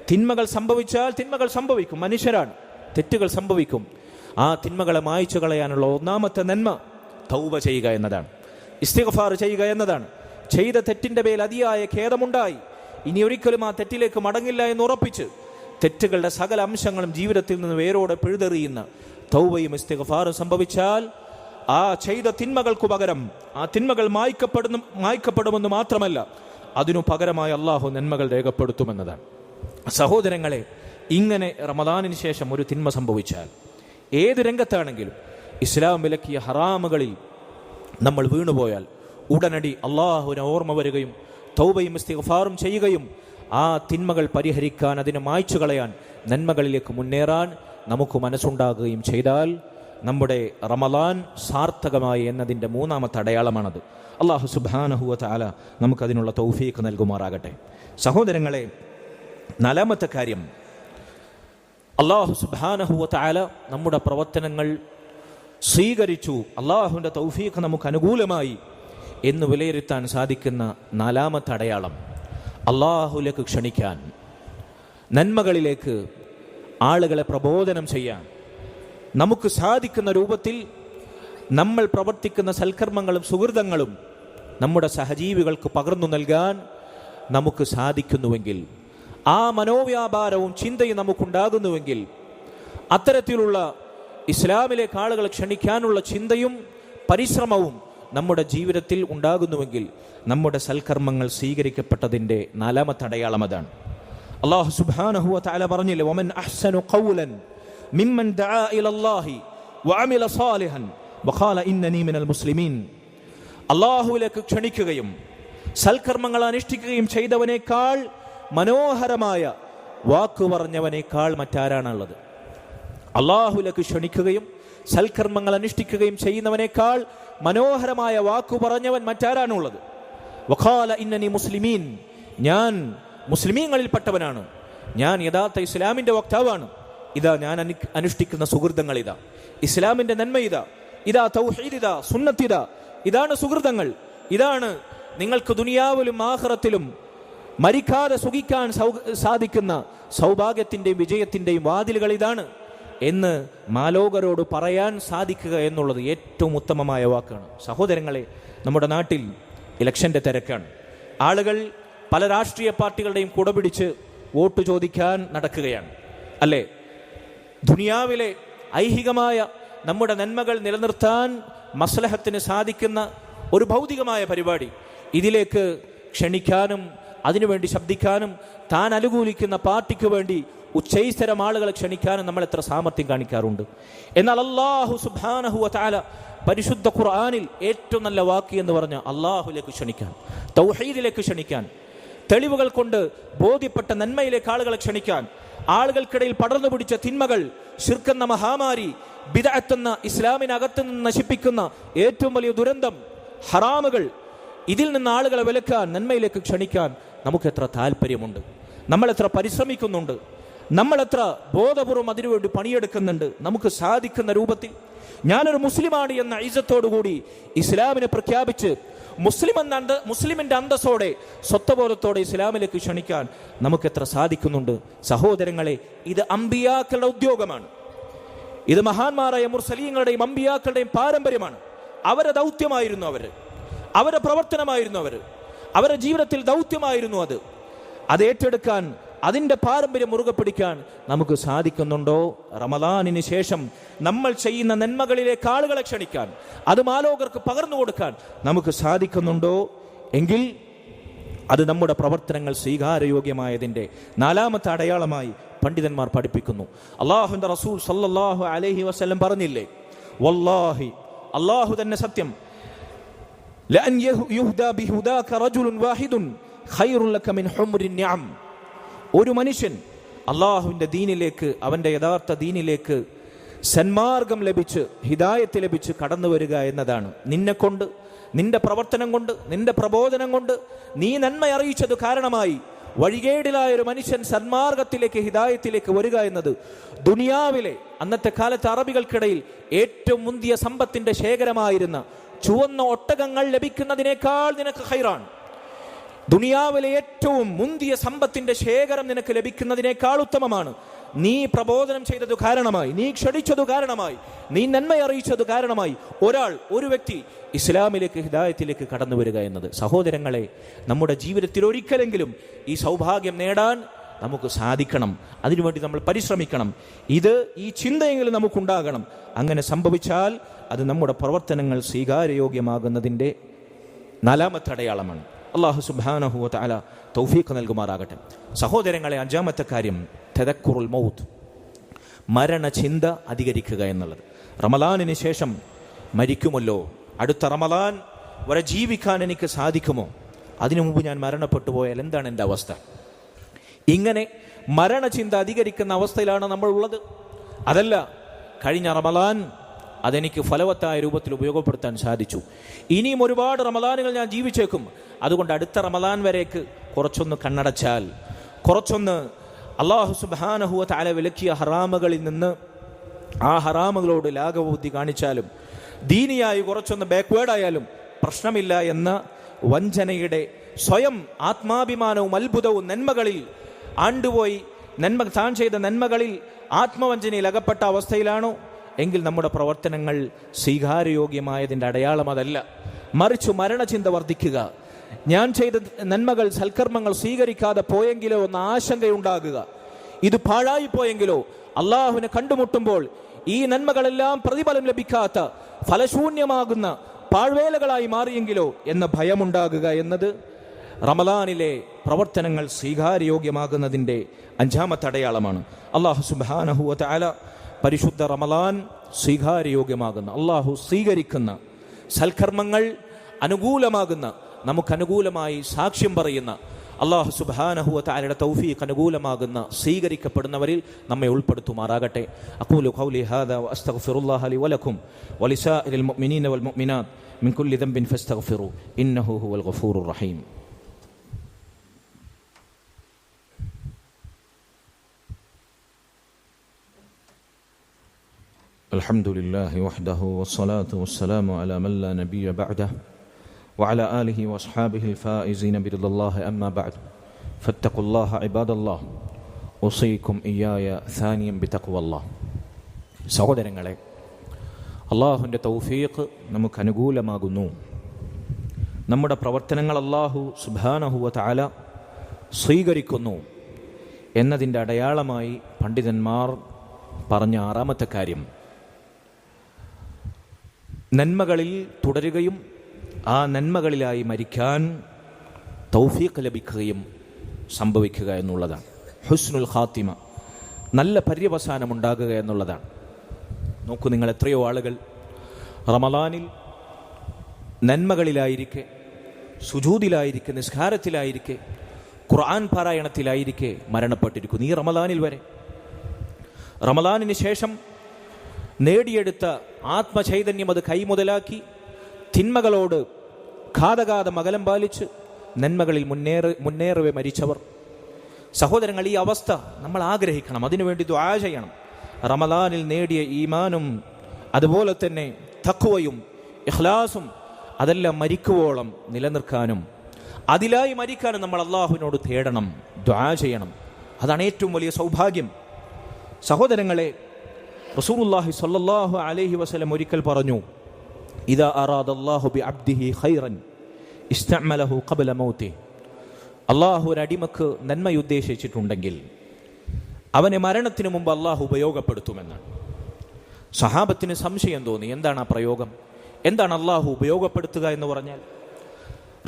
തിന്മകൾ സംഭവിച്ചാൽ തിന്മകൾ സംഭവിക്കും, മനുഷ്യരാണ്, തെറ്റുകൾ സംഭവിക്കും. ആ തിന്മകളെ മായ്ച്ചു കളയാനുള്ള ഒന്നാമത്തെ നന്മ തൗബ ചെയ്യുക എന്നതാണ്, ഇസ്തിഗ്ഫാർ ചെയ്യുക എന്നതാണ്. ചെയ്ത തെറ്റിൻ്റെ മേൽ അതിയായ ഖേദമുണ്ടായി, ഇനി ഒരിക്കലും ആ തെറ്റിലേക്ക് മടങ്ങില്ല എന്ന് ഉറപ്പിച്ച് തെറ്റുകളുടെ സകല അംശങ്ങളും ജീവിതത്തിൽ നിന്ന് വേരോടെ പിഴുതെറിയുന്ന തൗബയും സംഭവിച്ചാൽ ആ ചെയ്ത തിന്മകൾക്കു പകരം ആ തിന്മകൾ മായ്ക്കപ്പെടുമെന്ന് മാത്രമല്ല, അതിനു പകരമായി അള്ളാഹു നന്മകൾ രേഖപ്പെടുത്തുമെന്നതാണ്. സഹോദരങ്ങളെ, ഇങ്ങനെ റമദാനിന് ശേഷം ഒരു തിന്മ സംഭവിച്ചാൽ, ഏത് രംഗത്താണെങ്കിലും ഇസ്ലാം വിലക്കിയ ഹറാമുകളിൽ നമ്മൾ വീണുപോയാൽ ഉടനടി അള്ളാഹുവിനെ ഓർമ്മ വരികയും തൗബയും ഇസ്തിഗ്ഫാറും ചെയ്യുകയും ആ തിന്മകൾ പരിഹരിക്കാൻ, അതിനെ മായ്ച്ചു കളയാൻ, നന്മകളിലേക്ക് മുന്നേറാൻ നമുക്ക് മനസ്സുണ്ടാകുകയും ചെയ്താൽ നമ്മുടെ റമളാൻ സാർത്ഥകമായി എന്നതിൻ്റെ മൂന്നാമത്തെ അടയാളമാണത്. അള്ളാഹു സുബ്ഹാനഹു വ തആല നമുക്കതിനുള്ള തൗഫീഖ് നൽകുമാറാകട്ടെ. സഹോദരങ്ങളെ, നാലാമത്തെ കാര്യം, അള്ളാഹു സുബ്ഹാനഹു വ തആല നമ്മുടെ പ്രവർത്തനങ്ങൾ സ്വീകരിച്ചു, അള്ളാഹുവിൻ്റെ തൗഫീഖ് നമുക്ക് അനുകൂലമായി എന്ന് വിലയിരുത്താൻ സാധിക്കുന്ന നാലാമത്തെ അടയാളം, അള്ളാഹുലേക്ക് ക്ഷണിക്കാൻ, നന്മകളിലേക്ക് ആളുകളെ പ്രബോധനം ചെയ്യാൻ നമുക്ക് സാധിക്കുന്ന രൂപത്തിൽ നമ്മൾ പ്രവർത്തിക്കുന്ന സൽക്കർമ്മങ്ങളും സുഹൃതങ്ങളും നമ്മുടെ സഹജീവികൾക്ക് പകർന്നു നൽകാൻ നമുക്ക് സാധിക്കുന്നുവെങ്കിൽ, ആ മനോവ്യാപാരവും ചിന്തയും നമുക്കുണ്ടാകുന്നുവെങ്കിൽ, അത്തരത്തിലുള്ള ഇസ്ലാമിലേക്ക് ആളുകളെ ക്ഷണിക്കാനുള്ള ചിന്തയും പരിശ്രമവും നമ്മുടെ ജീവിതത്തിൽ ഉണ്ടാകുന്നുവെങ്കിൽ നമ്മുടെ സൽക്കർമ്മങ്ങൾ സ്വീകരിക്കപ്പെട്ടതിൻ്റെ നാലാമത്തെ അടയാളം അതാണ്. അല്ലാഹു സുബ്ഹാനഹു വ തആല പറഞ്ഞില്ലേ, വമൻ അഹ്സനു ഖൗലൻ മിമ്മൻ ദആ ഇലല്ലാഹി വഅമില സാലിഹൻ വഖാല ഇന്നനി മിനൽ മുസ്ലിമീൻ. അല്ലാഹുവിലേക്ക് ക്ഷണിക്കുകയും സൽക്കർമ്മങ്ങൾ അനുഷ്ഠിക്കുകയും ചെയ്തവനേക്കാൾ മനോഹരമായ വാക്ക് പറഞ്ഞവനേക്കാൾ മറ്റാരാണുള്ളത്? അല്ലാഹുവിലേക്ക് ക്ഷണിക്കുകയും സൽക്കർമ്മങ്ങൾ അനുഷ്ഠിക്കുകയും ചെയ്യുന്നവനേക്കാൾ മനോഹരമായ വാക്കു പറഞ്ഞവൻ മറ്റാരാണുള്ളത്? വഖാല ഇന്നനി മുസ്ലിമീൻ, ഞാൻ മുസ്ലിമീങ്ങളിൽപ്പെട്ടവനാണ്, ഞാൻ യഥാർത്ഥ ഇസ്ലാമിൻ്റെ വക്താവാണ്. ഇതാ ഞാൻ അനുഷ്ഠിക്കുന്ന സുഹൃതങ്ങൾ, ഇതാ ഇസ്ലാമിൻ്റെ നന്മ, ഇതാ തൗഹീദ്, ഇതാ സുന്നത്ത്, ഇതാണ് സുഹൃതങ്ങൾ, ഇതാണ് നിങ്ങൾക്ക് ദുനിയാവിലും ആഖിറത്തിലും മരിക്കാതെ സുഖിക്കാൻ സാധിക്കുന്ന സൗഭാഗ്യത്തിൻ്റെയും വിജയത്തിൻ്റെയും വാതിലുകൾ ഇതാണ് എന്ന് മാലോകരോട് പറയാൻ സാധിക്കുക എന്നുള്ളത് ഏറ്റവും ഉത്തമമായ വാക്കാണ്. സഹോദരങ്ങളെ, നമ്മുടെ നാട്ടിൽ ഇലക്ഷൻ്റെ തിരക്കാണ്. ആളുകൾ പല രാഷ്ട്രീയ പാർട്ടികളുടെയും കുടപിടിച്ച് വോട്ട് ചോദിക്കാൻ നടക്കുകയാണ്, അല്ലേ? ദുനിയാവിലെ ഐഹികമായ നമ്മുടെ നന്മകൾ നിലനിർത്താൻ മസ്ലഹത്തിന് സാധിക്കുന്ന ഒരു ഭൗതികമായ പരിപാടി, ഇതിലേക്ക് ക്ഷണിക്കാനും അതിനുവേണ്ടി ശബ്ദിക്കാനും താൻ അനുകൂലിക്കുന്ന പാർട്ടിക്ക് വേണ്ടി ഉച്ചൈസ്തരം ആളുകളെ ക്ഷണിക്കാനും നമ്മൾ എത്ര സാമർത്ഥ്യം കാണിക്കാറുണ്ട്. എന്നാൽ അല്ലാഹു സുബ്ഹാനഹു വ തആല പരിശുദ്ധ ഖുർആനിൽ ഏറ്റവും നല്ല വാക്ക് എന്ന് പറഞ്ഞ അള്ളാഹുലേക്ക് ക്ഷണിക്കാൻ, തൗഹീദിലേക്ക് ക്ഷണിക്കാൻ, തെളിവുകൾ കൊണ്ട് ബോധ്യപ്പെട്ട നന്മയിലേക്ക് ആളുകളെ ക്ഷണിക്കാൻ, ആളുകൾക്കിടയിൽ പടർന്നു പിടിച്ച തിന്മകൾ, ശിർക്കെന്ന മഹാമാരി, ബിദ്അത്ത് എന്ന ഇസ്ലാമിനകത്ത് നിന്ന് നശിപ്പിക്കുന്ന ഏറ്റവും വലിയ ദുരന്തം, ഹറാമുകൾ, ഇതിൽ നിന്ന് ആളുകളെ വിലക്കാൻ, നന്മയിലേക്ക് ക്ഷണിക്കാൻ നമുക്ക് എത്ര താല്പര്യമുണ്ട്, നമ്മൾ എത്ര പരിശ്രമിക്കുന്നുണ്ട്, നമ്മൾ എത്ര ബോധപൂർവം അതിനുവേണ്ടി പണിയെടുക്കുന്നുണ്ട്. നമുക്ക് സാധിക്കുന്ന രൂപത്തിൽ ഞാനൊരു മുസ്ലിമാണ് എന്ന ഇസ്സത്തോടുകൂടി ഇസ്ലാമിനെ പ്രഖ്യാപിച്ച് മുസ്ലിമിന്റെ അന്തസ്സോടെ സ്വത്വബോധത്തോടെ ഇസ്ലാമിലേക്ക് ക്ഷണിക്കാൻ നമുക്ക് എത്ര സാധിക്കുന്നുണ്ട്? സഹോദരങ്ങളെ, ഇത് അമ്പിയാക്കളുടെ ഉദ്യോഗമാണ്. ഇത് മഹാന്മാരായ മുർസലീങ്ങളുടെയും അമ്പിയാക്കളുടെയും പാരമ്പര്യമാണ്. അവരുടെ ദൗത്യമായിരുന്നു, അവരുടെ പ്രവർത്തനമായിരുന്നു, അവരുടെ ജീവിതത്തിൽ ദൗത്യമായിരുന്നു അത് ഏറ്റെടുക്കാൻ, അതിന്റെ പാരമ്പര്യം മുറുകെ പിടിക്കാൻ നമുക്ക് സാധിക്കുന്നുണ്ടോ? റമദാനിന് ശേഷം നമ്മൾ ചെയ്യുന്ന നന്മകളിലേക്ക് ആളുകളെ ക്ഷണിക്കാൻ, അത് മാലോകർക്ക് പകർന്നു കൊടുക്കാൻ നമുക്ക് സാധിക്കുന്നുണ്ടോ? എങ്കിൽ അത് നമ്മുടെ പ്രവർത്തനങ്ങൾ സ്വീകാര്യയോഗ്യമായതിന്റെ 4ാമത്തെ അടയാളമായി പണ്ഡിതന്മാർ പഠിപ്പിക്കുന്നു. അല്ലാഹുവിന്റെ റസൂൽ സല്ലല്ലാഹു അലൈഹി വസല്ലം പറഞ്ഞില്ലേ, വല്ലാഹി, അല്ലാഹു തന്നെ സത്യം, ലഅൻ യുഹ്ദാ ബിഹുദാക റജുലുൻ വാഹിദുൻ ഖൈറുൻ ലക മിൻ ഹുംറിൻ നിഅം. ഒരു മനുഷ്യൻ അള്ളാഹുവിന്റെ ദീനിലേക്ക്, അവന്റെ യഥാർത്ഥ ദീനിലേക്ക് സന്മാർഗം ലഭിച്ച്, ഹിദായത്ത് ലഭിച്ച് കടന്നു വരിക എന്നതാണ്. നിന്നെ കൊണ്ട്, നിന്റെ പ്രവർത്തനം കൊണ്ട്, നിന്റെ പ്രബോധനം കൊണ്ട്, നീ നന്മ അറിയിച്ചത് കാരണമായി വഴികേടിലായ ഒരു മനുഷ്യൻ സന്മാർഗത്തിലേക്ക്, ഹിദായത്തിലേക്ക് വരിക എന്നത് ദുനിയാവിലെ, അന്നത്തെ കാലത്ത് അറബികൾക്കിടയിൽ ഏറ്റവും മുന്തിയ സമ്പത്തിന്റെ ശേഖരമായിരുന്ന ചുവന്ന ഒട്ടകങ്ങൾ ലഭിക്കുന്നതിനേക്കാൾ നിനക്ക് ഖൈറാണ്. ദുനിയാവിലെ ഏറ്റവും മുന്തിയ സമ്പത്തിന്റെ ശേഖരം നിനക്ക് ലഭിക്കുന്നതിനേക്കാൾ ഉത്തമമാണ്. നീ പ്രബോധനം ചെയ്തതു കാരണമായി, നീ ക്ഷണിച്ചതു കാരണമായി, നീ നന്മ അറിയിച്ചതു കാരണമായി ഒരു വ്യക്തി ഇസ്ലാമിലേക്ക്, ഹിദായത്തിലേക്ക് കടന്നു വരിക എന്നത്. സഹോദരങ്ങളെ, നമ്മുടെ ജീവിതത്തിൽ ഒരിക്കലെങ്കിലും ഈ സൗഭാഗ്യം നേടാൻ നമുക്ക് സാധിക്കണം. അതിനുവേണ്ടി നമ്മൾ പരിശ്രമിക്കണം. ഈ ചിന്തയെങ്കിലും നമുക്കുണ്ടാകണം. അങ്ങനെ സംഭവിച്ചാൽ അത് നമ്മുടെ പ്രവർത്തനങ്ങൾ സ്വീകാര്യയോഗ്യമാകുന്നതിൻ്റെ 4ാമത്തെ അടയാളമാണ്. അല്ലാഹു സുബ്ഹാനഹു വ തആല തൗഫീഖ് നൽകുമാറാകട്ടെ. സഹോദരങ്ങളെ, 5ാമത്തെ കാര്യം തദക്കുറുൽ മൗത്ത്, മരണചിന്ത അധികരിക്കുക എന്നുള്ളത്. റമദാനിന് ശേഷം മരിക്കുമല്ലോ, അടുത്ത റമദാൻ വരെ ജീവിക്കാൻ എനിക്ക് സാധിക്കുമോ, അതിനു മുമ്പ് ഞാൻ മരണപ്പെട്ടു പോയാൽ എന്താണ് എൻ്റെ അവസ്ഥ? ഇങ്ങനെ മരണചിന്ത അധികരിക്കുന്ന അവസ്ഥയിലാണ് നമ്മൾ ഉള്ളത്. അതല്ല, കഴിഞ്ഞ റമദാൻ അതെനിക്ക് ഫലവത്തായ രൂപത്തിൽ ഉപയോഗപ്പെടുത്താൻ സാധിച്ചു, ഇനിയും ഒരുപാട് റമദാനുകൾ ഞാൻ ജീവിച്ചേക്കും, അതുകൊണ്ട് അടുത്ത റമദാൻ വരേക്ക് കുറച്ചൊന്ന് കണ്ണടച്ചാൽ, കുറച്ചൊന്ന് അല്ലാഹു സുബ്ഹാനഹു വ തആല വിലക്കിയ ഹറാമുകളിൽ നിന്ന് ആ ഹറാമുകളോട് ലാഘവബുദ്ധി കാണിച്ചാലും, ദീനിയായി കുറച്ചൊന്ന് ബാക്ക്വേർഡായാലും പ്രശ്നമില്ല എന്ന വഞ്ചനയുടെ, സ്വയം ആത്മാഭിമാനവും അത്ഭുതവും നന്മകളിൽ ആണ്ടുപോയി, താൻ ചെയ്ത നന്മകളിൽ ആത്മവഞ്ചനയിൽ അകപ്പെട്ട അവസ്ഥയിലാണോ എങ്കിൽ നമ്മുടെ പ്രവർത്തനങ്ങൾ സ്വീകാര്യയോഗ്യമായതിൻ്റെ അടയാളം അതല്ല. മറിച്ച് മരണചിന്ത വർദ്ധിക്കുക, ഞാൻ ചെയ്ത നന്മകൾ, സൽക്കർമ്മങ്ങൾ സ്വീകരിക്കാതെ പോയെങ്കിലോ എന്ന ആശങ്കയുണ്ടാകുക, ഇത് പാഴായി പോയെങ്കിലോ, അള്ളാഹുവിനെ കണ്ടുമുട്ടുമ്പോൾ ഈ നന്മകളെല്ലാം പ്രതിഫലം ലഭിക്കാത്ത ഫലശൂന്യമാകുന്ന പാഴ്വേലകളായി മാറിയെങ്കിലോ എന്ന ഭയമുണ്ടാകുക എന്നത് റമദാനിലെ പ്രവർത്തനങ്ങൾ സ്വീകാര്യയോഗ്യമാകുന്നതിൻ്റെ 5ാമത്തെ അടയാളമാണ്. അല്ലാഹു സുബ്ഹാനഹു വ തആല പരിശുദ്ധ റമദാൻ സ്വീകാര്യയോഗ്യമാകുന്ന, അള്ളാഹു സ്വീകരിക്കുന്ന സൽക്കർമ്മങ്ങൾ അനുകൂലമാകുന്ന, നമുക്കനുകൂലമായി സാക്ഷ്യം പറയുന്ന, അല്ലാഹു സുബ്ഹാനഹു വ തആലയുടെ തൗഫീഖ് അനുകൂലമാകുന്ന, സ്വീകരിക്കപ്പെടുന്നവരിൽ നമ്മെ ഉൾപ്പെടുത്തുമാറാകട്ടെ. അഖൂലു ഖൗലി ഹാദാ വ അസ്തഗ്ഫിറുല്ലാഹ ലി വലക്കും വലിസാഇരിൽ മുഅ്മിനീന വൽ മുഅ്മിനാത്ത് മിൻ കുല്ലി ദംബിൻ ഫസ്തഗ്ഫിറു ഇന്നഹു ഹുവൽ ഗഫൂറുർ റഹീം. الحمد لله وحده والصلاة والسلام على من لا نبي بعده وعلى آله وأصحابه الفائزين برضا الله أما بعد فاتقوا الله عباد الله أوصيكم إياي ثانيا بتقوى الله. സഹോദരങ്ങളെ, അള്ളാഹുവിൻ്റെ തൗഫീഖ് നമുക്ക് അനുകൂലമാകുന്നു. നമ്മുടെ പ്രവർത്തനങ്ങൾ അള്ളാഹു സുബ്ഹാനഹു വ തആല സ്വീകരിക്കുന്നു എന്നതിൻ്റെ അടയാളമായി പണ്ഡിതന്മാർ പറഞ്ഞ 6ാമത്തെ കാര്യം, നന്മകളിൽ തുടരുകയും ആ നന്മകളിലായി മരിക്കാൻ തൗഫീഖ് ലഭിക്കുകയും സംഭവിക്കുക എന്നുള്ളതാണ്. ഹുസ്നുൽ ഖാത്തിമ, നല്ല പര്യവസാനം ഉണ്ടാകുക എന്നുള്ളതാണ്. നോക്കൂ, നിങ്ങൾ എത്രയോ ആളുകൾ റമദാനിൽ നന്മകളിലായിരിക്കെ, സുജൂദിലായിരിക്കെ, നിസ്കാരത്തിലായിരിക്കെ, ഖുർആൻ പാരായണത്തിലായിരിക്കെ മരണപ്പെട്ടിരിക്കുന്നു. ഈ റമദാനിൽ വരെ, റമദാനിന് ശേഷം നേടിയെടുത്ത ആത്മചൈതന്യം അത് കൈമുതലാക്കി തിന്മകളോട് ഘാതഘാതം അകലം പാലിച്ച് നന്മകളിൽ മുന്നേറവെ മരിച്ചവർ. സഹോദരങ്ങൾ, ഈ അവസ്ഥ നമ്മൾ ആഗ്രഹിക്കണം, അതിനുവേണ്ടി ദുആ ചെയ്യണം. റമദാനിൽ നേടിയ ഈമാനും അതുപോലെ തന്നെ തഖ്വയും ഇഖ്ലാസും അതെല്ലാം മരിക്കുവോളം നിലനിർത്താനും അതിലായി മരിക്കാനും നമ്മൾ അള്ളാഹുവിനോട് തേടണം, ദുആ ചെയ്യണം. അതാണ് ഏറ്റവും വലിയ സൗഭാഗ്യം. സഹോദരങ്ങളെ, റസൂലുള്ളാഹി സ്വല്ലല്ലാഹു അലൈഹി വസല്ലം ഒരിക്കൽ പറഞ്ഞു, ഇദാ അറാദല്ലാഹു ബിഅബ്ദിഹി ഖൈറൻ ഇസ്തഅമലഹു ഖബ്ല മൗതിഹി. അള്ളാഹു ഒരു അടിമക്ക് നന്മയുദ്ദേശിച്ചിട്ടുണ്ടെങ്കിൽ അവനെ മരണത്തിന് മുമ്പ് അള്ളാഹു ഉപയോഗപ്പെടുത്തുമെന്നാണ്. സഹാബത്തിന് സംശയം തോന്നി, എന്താണ് ആ പ്രയോഗം, എന്താണ് അള്ളാഹു ഉപയോഗപ്പെടുത്തുക എന്ന് പറഞ്ഞാൽ?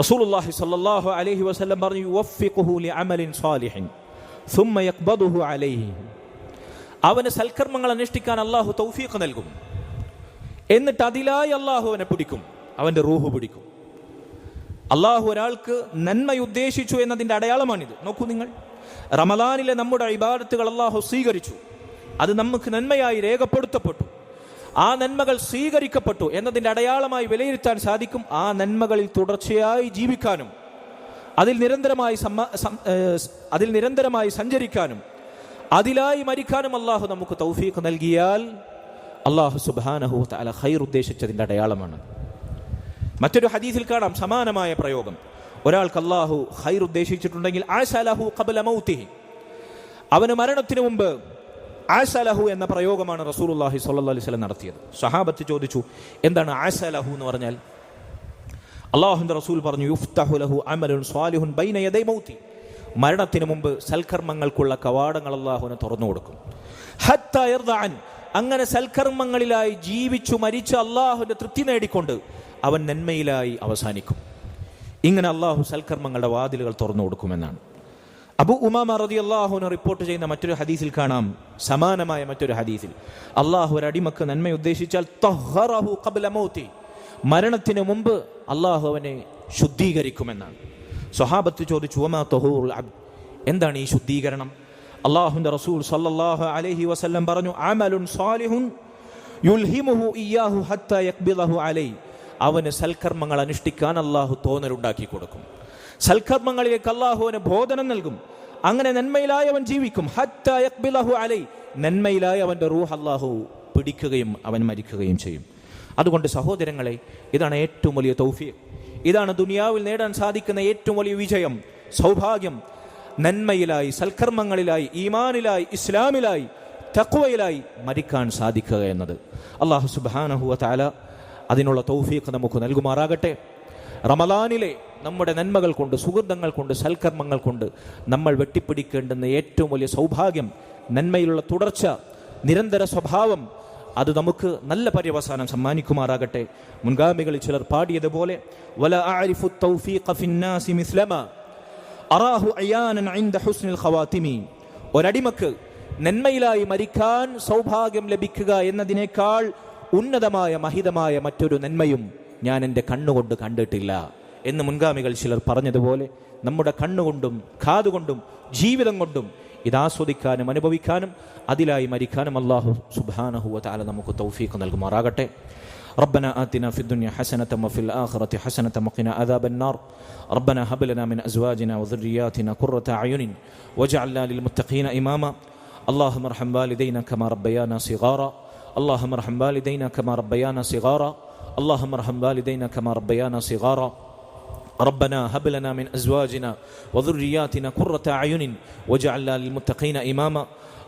റസൂലുള്ളാഹി സ്വല്ലല്ലാഹു അലൈഹി വസല്ലം പറഞ്ഞു, യുവഫിഖുഹു ലിഅമലിൻ സാലിഹിൻ സുമ്മ യഖ്ബദുഹു അലൈഹി. അവന് സൽക്കർമ്മങ്ങൾ അനുഷ്ഠിക്കാൻ അള്ളാഹു തൗഫീഖ് നൽകും, എന്നിട്ട് അതിലായി അള്ളാഹു അവനെ പിടിക്കും, അവന്റെ റൂഹ് പിടിക്കും. അള്ളാഹു ഒരാൾക്ക് നന്മ ഉദ്ദേശിച്ചു എന്നതിൻ്റെ അടയാളമാണിത്. നോക്കൂ നിങ്ങൾ, റമദാനിലെ നമ്മുടെ ഇബാദത്തുകൾ അള്ളാഹു സ്വീകരിച്ചു, അത് നമുക്ക് നന്മയായി രേഖപ്പെടുത്തപ്പെട്ടു, ആ നന്മകൾ സ്വീകരിക്കപ്പെട്ടു എന്നതിൻ്റെ അടയാളമായി വിലയിരുത്താൻ സാധിക്കും. ആ നന്മകളിൽ തുടർച്ചയായി ജീവിക്കാനും അതിൽ നിരന്തരമായി സഞ്ചരിക്കാനും അതിലായി മരിക്കാനും അള്ളാഹു നമുക്ക് തൗഫീഖ് നൽകിയാൽ അള്ളാഹു സുബ്ഹാനഹു വ തആല ഖൈർ ഉദ്ദേശിച്ചതിൻ്റെ അടയാളമാണ്. മറ്റൊരു ഹദീസിൽ കാണാം സമാനമായ പ്രയോഗം. ഒരാൾക്ക് അള്ളാഹു ഖൈർ ഉദ്ദേശിച്ചിട്ടുണ്ടെങ്കിൽ ആസലഹു ഖബ്ല മൗതിഹി, അവന് മരണത്തിന് മുമ്പ് ആസലഹു എന്ന പ്രയോഗമാണ് റസൂലുള്ളാഹി സ്വല്ലല്ലാഹു അലൈഹി വസല്ലം നടത്തിയത്. സഹാബത്ത് ചോദിച്ചു, എന്താണ് ആസലഹു എന്ന് പറഞ്ഞാൽ? അള്ളാഹുവിന്റെ റസൂൽ പറഞ്ഞു, യുഫ്തഹു ലഹു അമലുൻ സ്വാലിഹുൻ ബൈന യദൈ മൗതി. മരണത്തിന് മുമ്പ് സൽക്കർമ്മങ്ങൾക്കുള്ള കവാടങ്ങൾ അള്ളാഹുവിനെ തുറന്നു കൊടുക്കും. ഹത്താ യർദഅൻ, അങ്ങനെ സൽക്കർമ്മങ്ങളിലായി ജീവിച്ചു മരിച്ച് അള്ളാഹുവിന്റെ തൃപ്തി നേടിക്കൊണ്ട് അവൻ നന്മയിലായി അവസാനിക്കും. ഇങ്ങനെ അള്ളാഹു സൽക്കർമ്മങ്ങളുടെ വാതിലുകൾ തുറന്നു കൊടുക്കുമെന്നാണ്. അബൂ ഉമാമ റളിയല്ലാഹു അൻഹു റിപ്പോർട്ട് ചെയ്യുന്ന മറ്റൊരു ഹദീസിൽ കാണാം, സമാനമായ മറ്റൊരു ഹദീസിൽ, അള്ളാഹു ഒരു അടിമക്ക് നന്മ ഉദ്ദേശിച്ചാൽ തഹ്ഹറഹു ഖബ്ല മൗതി, മരണത്തിന് മുമ്പ് അള്ളാഹു അവനെ ശുദ്ധീകരിക്കുമെന്നാണ്. സ്വഹാബത്ത് ചോദിച്ചു, വമാ തഹൂറുൽ അബ്ദ്, എന്താണ് ഈ ശുദ്ധീകരണം? അള്ളാഹുവിന്റെ റസൂൽ സ്വല്ലല്ലാഹു അലൈഹി വസല്ലം പറഞ്ഞു, അമലുൻ സാലിഹുൻ യുൽഹിമുഹു ഇയ്യാഹു ഹത്താ യഖ്ബിദഹു അലൈഹി. അവന് സൽക്കർമ്മങ്ങൾ അനുഷ്ഠിക്കാൻ അള്ളാഹു തോന്നലുണ്ടാക്കി കൊടുക്കും, സൽക്കർമ്മങ്ങളിലേക്ക് അള്ളാഹുവിന് ബോധനം നൽകും, അങ്ങനെ നന്മയിലായി അവൻ ജീവിക്കും. ഹത്താ യഖ്ബിദഹു അലൈഹി, നന്മയിലായി അവന്റെ റൂഹ് അള്ളാഹു പിടിക്കുകയും അവൻ മരിക്കുകയും ചെയ്യും. അതുകൊണ്ട് സഹോദരങ്ങളെ, ഇതാണ് ഏറ്റവും വലിയ തൗഫീഖ്, ഇതാണ് ദുനിയാവിൽ നേടാൻ സാധിക്കുന്ന ഏറ്റവും വലിയ വിജയം, സൗഭാഗ്യം. നന്മയിലായി, സൽക്കർമ്മങ്ങളിലായി, ഈമാനിലായി, ഇസ്ലാമിലായി, തഖ്വയിലായി മരിക്കാൻ സാധിക്കുക എന്നത്. അല്ലാഹു സുബ്ഹാനഹു വ തആല അതിനുള്ള തൗഫീഖ് നമുക്ക് നൽകുമാറാകട്ടെ. റമദാനിലെ നമ്മുടെ നന്മകൾ കൊണ്ട്, സുഹൃതങ്ങൾ കൊണ്ട്, സൽക്കർമ്മങ്ങൾ കൊണ്ട് നമ്മൾ വെട്ടിപ്പിടിക്കേണ്ടുന്ന ഏറ്റവും വലിയ സൗഭാഗ്യം, നന്മയിലുള്ള തുടർച്ച, നിരന്തര സ്വഭാവം, അത് നമുക്ക് നല്ല പര്യവസാനം സമ്മാനിക്കുമാറാകട്ടെ. മുൻഗാമികളിൽ ചിലർ പാടിയതുപോലെ, വല അഅരിഫു തൗഫീഖ ഫിന്നാസി മിസ്ലമ അറാഹു അയാനൻ ഇൻദ ഹുസ്നിൽ ഖവാതിമി. ഒരടിമക്ക് നന്മയിലായി മരിക്കാൻ സൗഭാഗ്യം ലഭിക്കുക എന്നതിനേക്കാൾ ഉന്നതമായ മഹിതമായ മറ്റൊരു നന്മയും ഞാൻ എൻ്റെ കണ്ണുകൊണ്ട് കണ്ടിട്ടില്ല എന്ന് മുൻഗാമികൾ ചിലർ പറഞ്ഞതുപോലെ, നമ്മുടെ കണ്ണുകൊണ്ടും കാതുകൊണ്ടും ജീവിതം കൊണ്ടും ഇതാസ്വദിക്കാനും അനുഭവിക്കാനും അതിലായി മരിക്കാനും അല്ലാഹു സുബ്ഹാനഹു വ തആല നമുക്ക് തൗഫീഖ് നൽകുമാറാകട്ടെ. ربنا آتنا في الدنيا حسنة وفي الآخرة حسنة وقنا عذاب النار. ربنا هب لنا من أزواجنا وذرياتنا قرة أعين واجعلنا للمتقين إماما. اللهم ارحم والدينا كما ربيانا صغارا. اللهم ارحم والدينا كما ربيانا صغارا. اللهم ارحم والدينا كما ربيانا صغارا. ربنا هب لنا من أزواجنا وذرياتنا قرة أعين واجعلنا للمتقين إماما.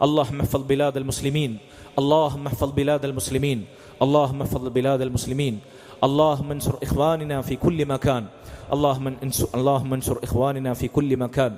اللهم احفظ بلاد المسلمين. اللهم احفظ بلاد المسلمين. اللهم احفظ بلاد المسلمين. اللهم انصر إخواننا في كل مكان. اللهم انصر إخواننا في كل مكان.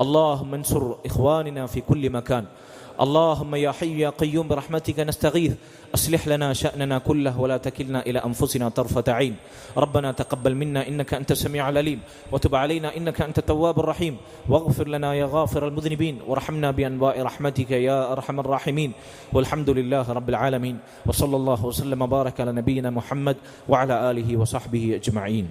اللهم انصر إخواننا في كل مكان. اللهم يا حي يا قيوم برحمتك نستغيث، أصلح لنا شأننا كله ولا تكلنا إلى أنفسنا طرفة عين. ربنا تقبل منا إنك أنت السميع العليم، وتب علينا إنك أنت التواب الرحيم، واغفر لنا يا غافر المذنبين، وارحمنا بأنواع رحمتك يا أرحم الراحمين. والحمد لله رب العالمين، وصلى الله وسلم وبارك على نبينا محمد وعلى آله وصحبه أجمعين.